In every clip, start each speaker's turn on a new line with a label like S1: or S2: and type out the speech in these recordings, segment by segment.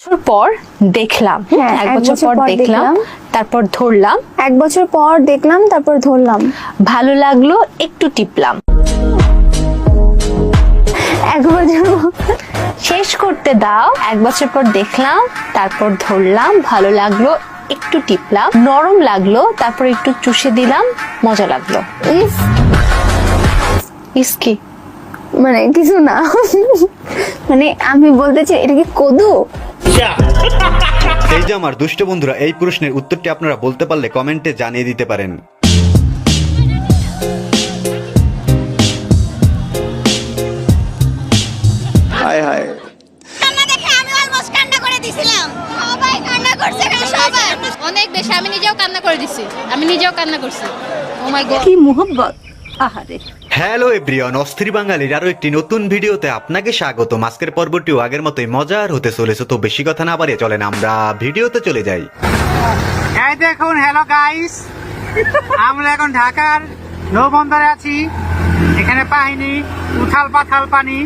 S1: বছর পর দেখলাম, এক বছর পর দেখলাম, তারপর ধরলাম,
S2: এক বছর পর দেখলাম, তারপর ধরলাম,
S1: ভালো লাগলো, একটু টিপলাম।
S2: এক বছর
S1: শেষ করতে দাও। এক বছর পর দেখলাম, তারপর ধরলাম, ভালো লাগলো, একটু টিপলাম, নরম লাগলো, তারপর একটু চুষে দিলাম, মজা লাগলো।
S2: ইস
S1: ইস কি?
S2: মানে কিছু না, মানে আমি বলতে চাই এটা কি কদু?
S3: এই যে আমার দুষ্ট বন্ধুরা, এই প্রশ্নের উত্তরটি আপনারা বলতে পারলে কমেন্টে জানিয়ে দিতে পারেন।
S4: হায় হায়,
S5: কান্না দেখে আমি অলমোস্ট কান্না করে দিছিলাম। সবাই কান্না করছে, সবাই অনেক বেশি। আমি নিজেও কান্না করে দিছি, আমি নিজেও কান্না করছি। ও মাই গড,
S1: কি মোহব্বত! আহারে।
S3: হ্যালো এভরিওয়ান, অস্থির বাঙালির আরো একটি নতুন ভিডিওতে আপনাকে স্বাগত। আজকের পর্বটিও আগের মতোই মজার হতে চলেছে, তো বেশি কথা না বাড়িয়ে চলেন আমরা ভিডিওতে চলে যাই।
S6: এই দেখুন, হ্যালো গাইস, আমরা এখন ঢাকার নৌবন্দরে আছি। এখানে পাইনি উথাল পাথাল পানি,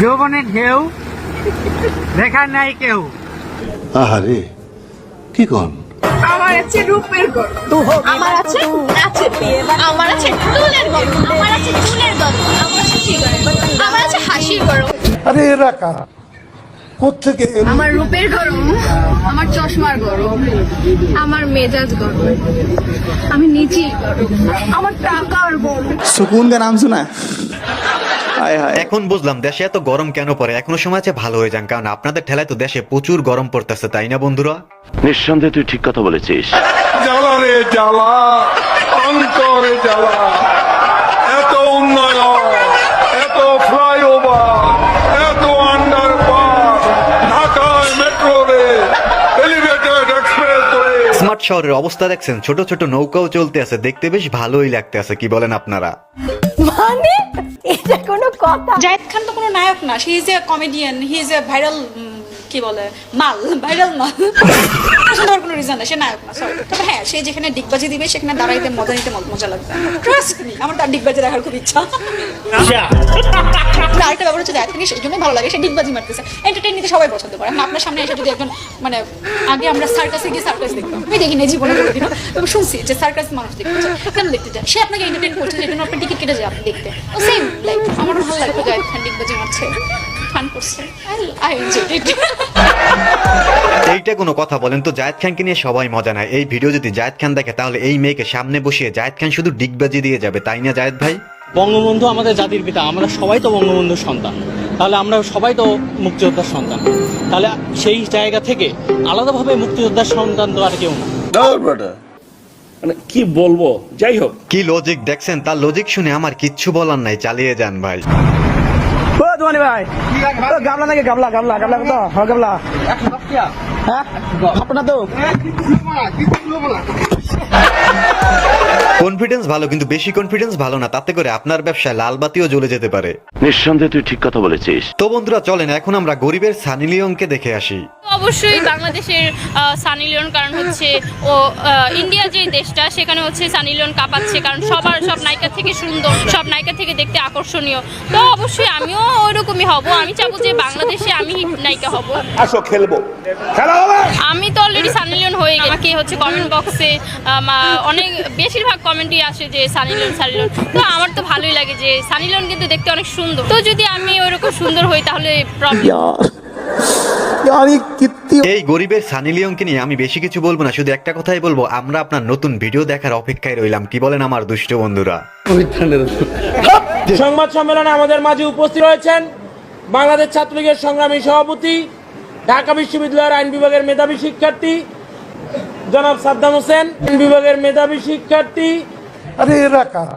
S6: যৌবনের ঢেউ, দেখার নাই কেউ।
S4: আহারে কি কন?
S7: আমার আছে রূপের গর্ব, আমার আছে আমার আছে তুলের গর্ব, আমার আছে তুলের গর্ব, আমার আছে হাসির গর্ব।
S4: আরে এরা কারা? কোত্থেকে এলো?
S7: আমার রূপের গর্ব, আমার চশমার গর্ব, আমার মেজাজ গর্ব, আমি নিজেই গর্ব, আমার টাকার গর্ব।
S4: সুকুন কা নাম শোনা? হায় হায়,
S3: এখন বুঝলাম দেশে এত গরম কেন পড়ে। এখনো সময় আছে ভালো হয়ে যান, কারণ আপনাদের ঠেলায় তো দেশে প্রচুর গরম পড়তেছে, তাই না বন্ধুরা?
S8: নিঃসন্দেহে তুই ঠিক কথা বলেছিস।
S4: জ্বালা রে জ্বালা, অন্তরে জ্বালা। এত উন্নয়ন, এত ফ্লাইওভার, এত আন্ডারপাস, ঢাকায় metro rail, elevated express way.
S3: Smart শহরের অবস্থা দেখছেন, ছোট ছোট নৌকাও চলতে আছে, দেখতে বেশ ভালোই লাগতে আছে। কি বলেন আপনারা?
S2: মানে এটা কোনো কথা?
S9: জায়েদ খান তো কোনো নায়ক না, he is a comedian, he is a viral, কি বলে, মাল, ভাইরাল মাল। আসলে ওর কোনো রিজন না, সে নায়ক না, সরি। তবে হ্যাঁ, সে যেখানে ডিগবাজি দিবে সেখানে দাঁড়াইতে মজা নিতে মজা লাগবে। ট্রাস্ট মি, আমার তার ডিগবাজি দেখার খুব ইচ্ছা। আরেকটা ব্যাপার হচ্ছে, জায়েদ খানকে সেই জন্যই ভালো লাগে, সে ডিগবাজি মারতেছে, এন্টারটেইন নিতে সবাই পছন্দ করে। এখন আপনার সামনে এসে যদি একজন, মানে আগে আমরা সার্কাসে গিয়ে সার্কাস দেখতাম, আমি দেখিনি জীবনে কোনোদিনও, তবে শুনছি যে সার্কাস মানুষ দেখতে চায়, কেন দেখতে চায়? সে আপনাকে এন্টারটেইন করছে, সেই জন্য আপনি টিকিট কেটে যায় আপনি দেখতে। সেম লাইক আমারও ভালো লাগতো জায়েদ খান ডিগবাজি মারছে, ফান করছে, আই এনজয়েড ইট।
S3: এইটা কোনো কথা বলেন তো? জায়েদ খানকে নিয়ে সবাই মজা নেয়। এই ভিডিও যদি জায়েদ খান দেখে তাহলে এই মেয়েকে সামনে বসিয়ে জায়েদ খান শুধু ডিগবাজি দিয়ে যাবে, তাই না জায়েদ ভাই?
S10: বঙ্গবন্ধু আমাদের জাতির পিতা, আমরা সবাই তো বঙ্গবন্ধুর সন্তান, তাহলে আমরা সবাই তো মুক্তিযোদ্ধার সন্তান, তাহলে সেই জায়গা থেকে আলাদাভাবে মুক্তিযোদ্ধার সন্তান তো আর কেউ না।
S8: মানে কি বলবো, যাই হোক।
S3: কি লজিক দেখছেন? তার লজিক শুনে আমার কিচ্ছু বলার নাই, চালিয়ে যান ভাই।
S6: ভাই গামলা নাকি গামলা গামলা গামলা কত? হ্যাঁ গামলা, হ্যাঁ আপনার তো
S3: কনফিডেন্স ভালো, কিন্তু বেশি কনফিডেন্স ভালো না, তাতে করে আপনার ব্যবসায় লাল বাতিও জ্বলে যেতে পারে।
S8: নিঃসন্দেহে তুই ঠিক কথা বলেছিস।
S3: তো বন্ধুরা চলেন এখন আমরা গরিবের সানি লিওনকে দেখে আসি।
S5: অবশ্যই বাংলাদেশের সানি লিওন, কারণ হচ্ছে ও ইন্ডিয়া যে দেশটা, সেখানে হচ্ছে সানি লিওন কাঁপাচ্ছে, কারণ সব নায়িকা থেকে সুন্দর, সব নায়িকা থেকে দেখতে আকর্ষণীয়। তো অবশ্যই আমিও ওইরকমই হব, আমি চাবো যে বাংলাদেশে আমি নায়িকা হব।
S4: আসো খেলবো, খেলা হবে।
S5: আমি তো অলরেডি সানি লিওন হয়ে গেছি। আমাকে হচ্ছে কমেন্ট বক্সে অনেক বেশিরভাগ কমেন্টই আসে যে সানি লিওন সানি লিওন, তো আমার তো ভালোই লাগে যে সানি লিওন কিন্তু দেখতে অনেক সুন্দর। তো যদি আমি ওইরকম সুন্দর হই তাহলে প্রবলেম।
S3: এই গরিবের সানি লিওনকে নিয়ে আমি বেশি কিছু বলবো না, শুধু একটা কথাই বলবো, আমরা আপনার নতুন ভিডিও দেখার অপেক্ষায় রইলাম। কি বলেন আমার দুষ্ট বন্ধুরা?
S6: সংবাদ সম্মেলনে আমাদের মাঝে উপস্থিত রয়েছেন বাংলাদেশ ছাত্রলীগের সংগ্রামী সভাপতি, ঢাকা বিশ্ববিদ্যালয়ের আইন বিভাগের মেধাবী শিক্ষার্থী জনাব সাদ্দাম হোসেন, আইন বিভাগের মেধাবী শিক্ষার্থী।
S4: আরে এরা কারা?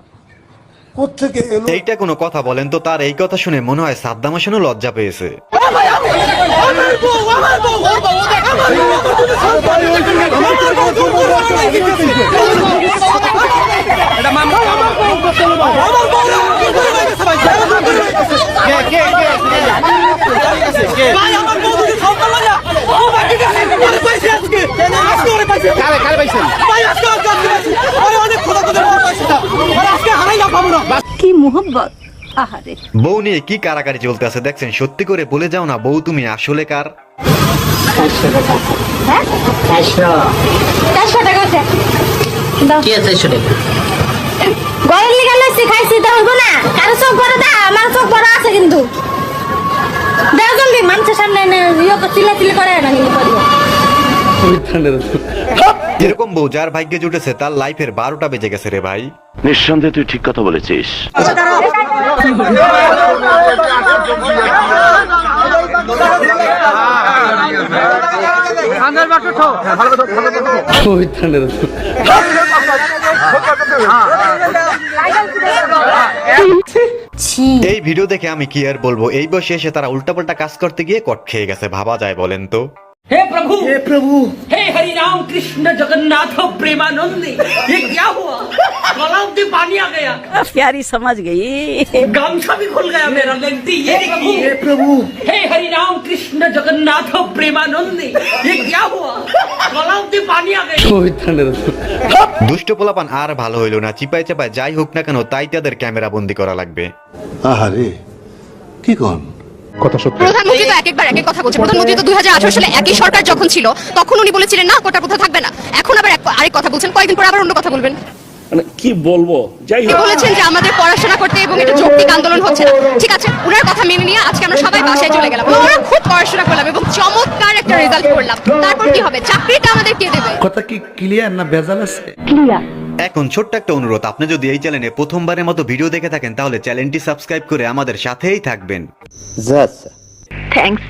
S4: কোত্থেকে এলো?
S3: এইটা কোনো কথা বলেন তো? তার এই কথা শুনে মনে হয় সাদ্দাম হোসেনও লজ্জা পেয়েছে।
S1: কি মোহব্বত! আহারে।
S3: বউ নিয়ে কি কারাকারি চলতে আছে দেখছেন? সত্যি করে বলে যাও না বউ, তুমি আসলে কার?
S2: হ্যাঁ 400 টাকা আছে
S11: কি আছে শুনে
S2: গয়ের লিগা লইছি খাইছি তো হইব না কারো চোখ বড় দা আমার চোখ বড় আছে কিন্তু দাও জলদি মানুষের সামনে চিল্লাচিল্লি করে না কিন্তু করিও
S3: এরকম বউ যার ভাগ্যে জুটেছে তার লাইফের 12টা বেজে গেছে রে ভাই।
S8: নিঃসন্দেহে তুই ঠিক কথা বলেছিস।
S3: এই ভিডিও দেখে আমি কি আর বলবো, এই বয়সে এসে তারা উল্টাপাল্টা কাজ করতে গিয়ে কট খেয়ে গেছে, ভাবা যায় বলেন তো।
S11: हे प्रभु हे हरि राम कृष्ण जगन्नाथ प्रेमानंद ये क्या हुआ गलाव से पानी आ गया प्यारी समझ गई गमछा भी खुल गया मेरा लगती ये प्रभु हे हरि राम कृष्ण जगन्नाथ प्रेमानंद ये क्या हुआ गलाव से पानी आ गया
S3: দুষ্ট পোলাপান আর ভালো হইলো না, চিপায় চাপায় যাই হোক না কেন তাই তাদের ক্যামেরা বন্দি করা লাগবে।
S4: আহারে কি কোন
S9: প্রধানমন্ত্রী তো একবার এক কথা বলছে। প্রধানমন্ত্রী তো 2018 সালে একই সরকার যখন ছিল তখন উনি বলেছিলেন না কোটা প্রথা থাকবে না, এখন আবার আরেক কথা বলছেন, কয়েকদিন পর আবার অন্য কথা বলবেন।
S8: মানে কি বলবো, যাই হোক
S9: বলেছেন যে আমাদের পড়াশোনা করতে এবং এটা যৌক্তিক আন্দোলন হচ্ছে না। ঠিক আছে, ওনার কথা মেনে নিয়ে আজকে আমরা সবাই বাসায় চলে গেলাম, আমরা খুব পড়াশোনা করলাম এবং চমৎকার একটা রেজাল্ট করলাম। তারপর কি হবে? চাকরিটা আমাদের কে দেবে?
S4: কথা কি ক্লিয়ার না ভেজাল আছে?
S3: এখন ছোট্ট একটা অনুরোধ, আপনি যদি এই চ্যানেলে প্রথমবারের মতো ভিডিও দেখে থাকেন তাহলে চ্যানেলটি সাবস্ক্রাইব করে আমাদের সাথেই থাকবেন।
S2: থ্যাঙ্কস